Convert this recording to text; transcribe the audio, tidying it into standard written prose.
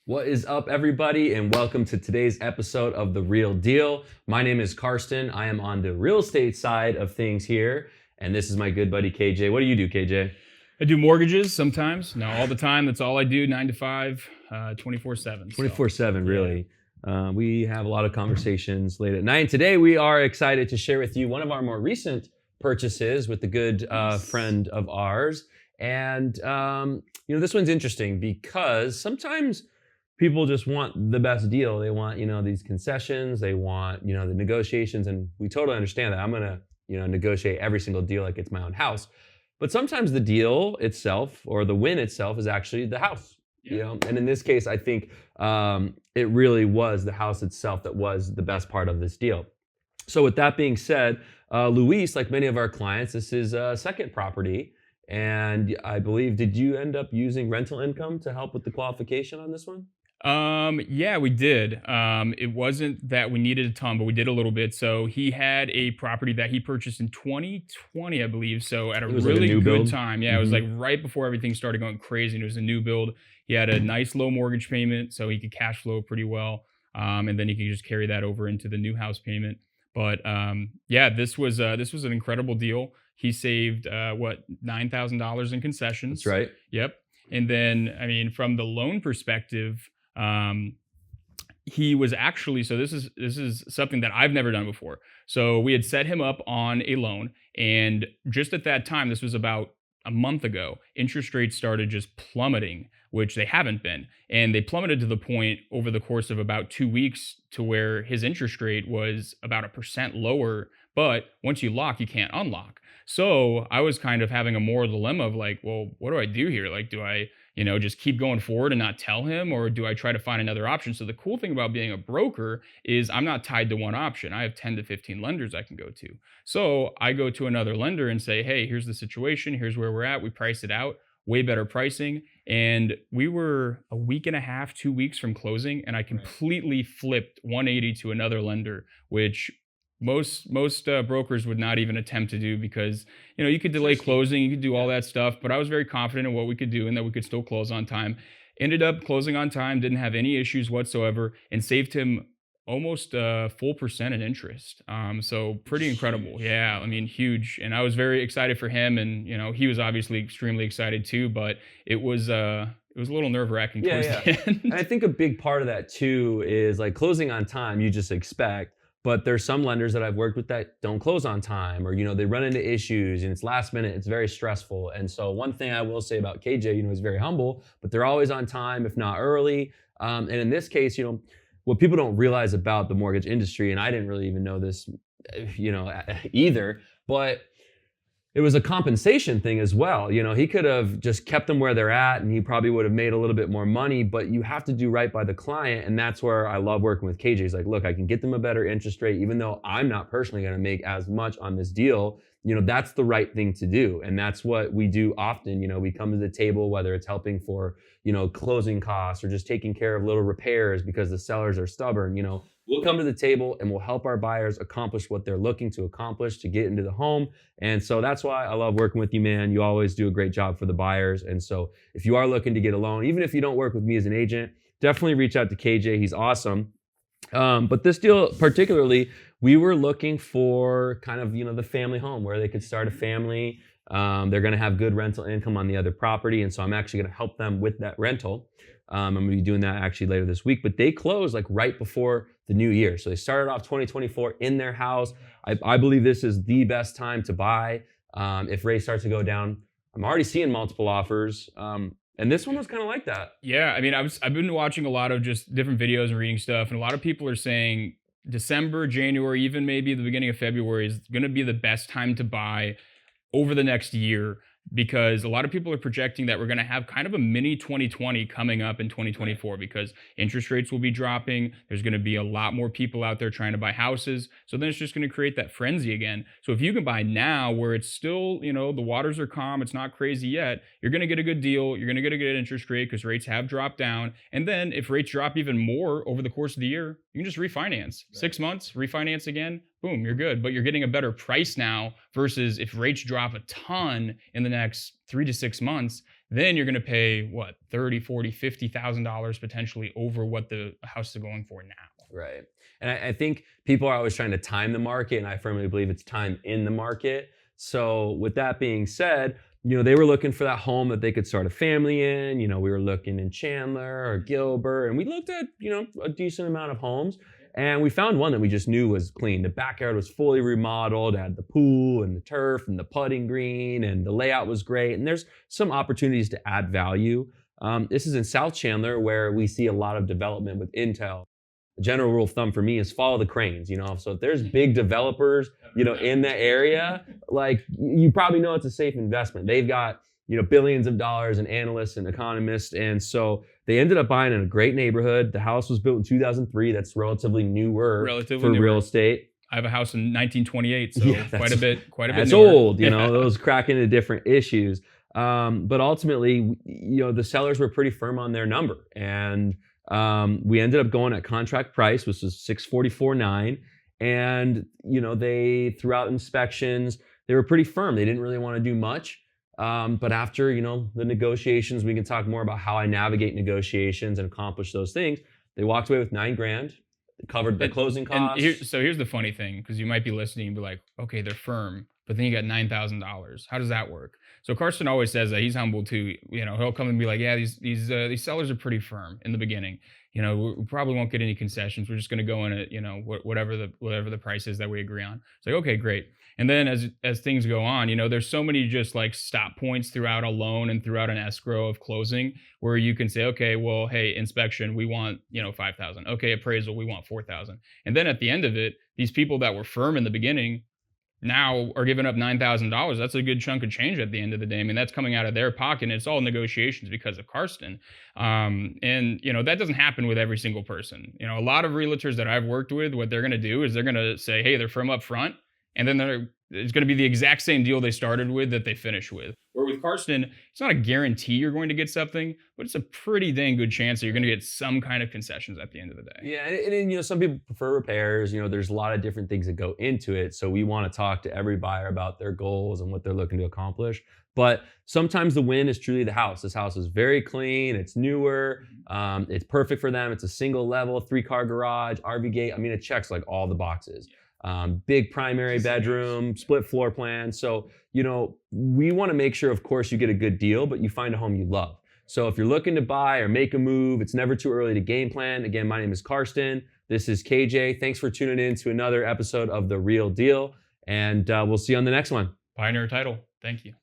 What is up, everybody, and welcome to today's episode of The Real Deal. My name is Karsten. I am on the real estate side of things here, and this is my good buddy KJ. What do you do, KJ? I do mortgages sometimes. No, all the time. That's all I do, 9 to 5, 24/7. 24/7, really. We have a lot of conversations late at night. And today we are excited to share with you one of our more recent purchases with a good friend of ours. And, this one's interesting because sometimes people just want the best deal. They want, these concessions. They want, the negotiations. And we totally understand that. I'm going to, negotiate every single deal like it's my own house. But sometimes the deal itself or the win itself is actually the house. And in this case, I think it really was the house itself that was the best part of this deal. So with that being said, Luis, like many of our clients, this is a second property. And I believe, did you end up using rental income to help with the qualification on this one? Yeah, we did. It wasn't that we needed a ton, but we did a little bit. So he had a property that he purchased in 2020, I believe. So at a really good time. Yeah, It was like right before everything started going crazy, and it was a new build. He had a nice low mortgage payment, so he could cash flow pretty well. And then he could just carry that over into the new house payment. But this was an incredible deal. He saved $9,000 in concessions. That's right. Yep. And then, from the loan perspective, he was actually, so this is something that I've never done before. So we had set him up on a loan, and just at that time, this was about a month ago, interest rates started just plummeting, which they haven't been. And they plummeted to the point over the course of about 2 weeks to where his interest rate was about 1% lower. But once you lock, you can't unlock. So I was kind of having a moral dilemma of like, well, what do I do here? Like, do I, just keep going forward and not tell him, or do I try to find another option? So the cool thing about being a broker is I'm not tied to one option. I have 10 to 15 lenders I can go to. So I go to another lender and say, hey, here's the situation. Here's where we're at. We price it out, way better pricing. And we were a week and a half, 2 weeks from closing, and I completely flipped 180 to another lender, which most brokers would not even attempt to do, because you could delay closing, you could do all that stuff, but I was very confident in what we could do and that we could still close on time. Ended up closing on time, didn't have any issues whatsoever, and saved him almost a full percent in interest. So pretty incredible. Yeah, huge. And I was very excited for him, and he was obviously extremely excited too, but it was a little nerve-wracking towards the end. And I think a big part of that too is like closing on time, you just expect. But there's some lenders that I've worked with that don't close on time, or they run into issues and it's last minute. It's very stressful. And so one thing I will say about KJ, he's very humble, but they're always on time, if not early. And in this case, what people don't realize about the mortgage industry, and I didn't really even know this, either, but it was a compensation thing as well. He could have just kept them where they're at and he probably would have made a little bit more money, but you have to do right by the client. And that's where I love working with KJ. He's like, look, I can get them a better interest rate, even though I'm not personally going to make as much on this deal. That's the right thing to do. And that's what we do often. We come to the table, whether it's helping for, closing costs or just taking care of little repairs because the sellers are stubborn. We'll come to the table and we'll help our buyers accomplish what they're looking to accomplish to get into the home. And so that's why I love working with you, man. You always do a great job for the buyers. And so if you are looking to get a loan, even if you don't work with me as an agent, definitely reach out to KJ. He's awesome. But this deal particularly, we were looking for kind of, the family home where they could start a family. They're going to have good rental income on the other property. And so I'm actually going to help them with that rental. I'm going to be doing that actually later this week, but they closed like right before the new year. So they started off 2024 in their house. I believe this is the best time to buy. If rates start to go down, I'm already seeing multiple offers. And this one was kind of like that. Yeah. I've been watching a lot of just different videos and reading stuff, and a lot of people are saying December, January, even maybe the beginning of February is going to be the best time to buy over the next year, because a lot of people are projecting that we're going to have kind of a mini 2020 coming up in 2024, because interest rates will be dropping. There's going to be a lot more people out there trying to buy houses. So then it's just going to create that frenzy again. So if you can buy now where it's still, the waters are calm, it's not crazy yet, you're going to get a good deal. You're going to get a good interest rate because rates have dropped down. And then if rates drop even more over the course of the year, you can just refinance. 6 months, refinance again, boom, you're good. But you're getting a better price now versus if rates drop a ton in the next 3 to 6 months, then you're going to pay what, 30, 40, $50,000 potentially over what the house is going for now. Right. And I think people are always trying to time the market, and I firmly believe it's time in the market. So with that being said, they were looking for that home that they could start a family in. We were looking in Chandler or Gilbert, and we looked at, a decent amount of homes. And we found one that we just knew was clean. The backyard was fully remodeled, had the pool and the turf and the putting green, and the layout was great. And there's some opportunities to add value. This is in South Chandler, where we see a lot of development with Intel. A general rule of thumb for me is follow the cranes. So if there's big developers, in the area, like, you probably know it's a safe investment. They've got, billions of dollars and analysts and economists. And so they ended up buying in a great neighborhood. The house was built in 2003. That's relatively newer for real estate. I have a house in 1928, so Yeah, quite a bit That's newer. old, those crack into different issues. But ultimately, the sellers were pretty firm on their number. And we ended up going at contract price, which was $644,900. And, they, throughout inspections, they were pretty firm. They didn't really want to do much. But after, the negotiations, we can talk more about how I navigate negotiations and accomplish those things. They walked away with $9,000, covered the closing costs. And here's the funny thing, because you might be listening and be like, okay, they're firm, but then you got $9,000. How does that work? So Karsten always says that he's humble too. He'll come and be like, yeah, these sellers are pretty firm in the beginning. We probably won't get any concessions. We're just going to go in at, whatever the price is that we agree on. It's like, okay, great. And then as things go on, there's so many just like stop points throughout a loan and throughout an escrow of closing where you can say, okay, well, hey, inspection, we want, 5,000. Okay, appraisal, we want 4,000. And then at the end of it, these people that were firm in the beginning now are giving up $9,000. That's a good chunk of change at the end of the day. I mean, that's coming out of their pocket, and it's all negotiations because of Karsten. And that doesn't happen with every single person. A lot of realtors that I've worked with, what they're going to do is they're going to say, hey, they're firm up front, and then it's going to be the exact same deal they started with that they finish with. Where with Karsten, it's not a guarantee you're going to get something, but it's a pretty dang good chance that you're going to get some kind of concessions at the end of the day. Yeah, and some people prefer repairs. There's a lot of different things that go into it. So we want to talk to every buyer about their goals and what they're looking to accomplish. But sometimes the win is truly the house. This house is very clean. It's newer. It's perfect for them. It's a single level, 3-car garage, RV gate. I mean, it checks like all the boxes. Big primary bedroom, split floor plan. So, we want to make sure, of course, you get a good deal, but you find a home you love. So if you're looking to buy or make a move, it's never too early to game plan. Again, my name is Karsten. This is KJ. Thanks for tuning in to another episode of The Real Deal. And we'll see you on the next one. Pioneer Title. Thank you.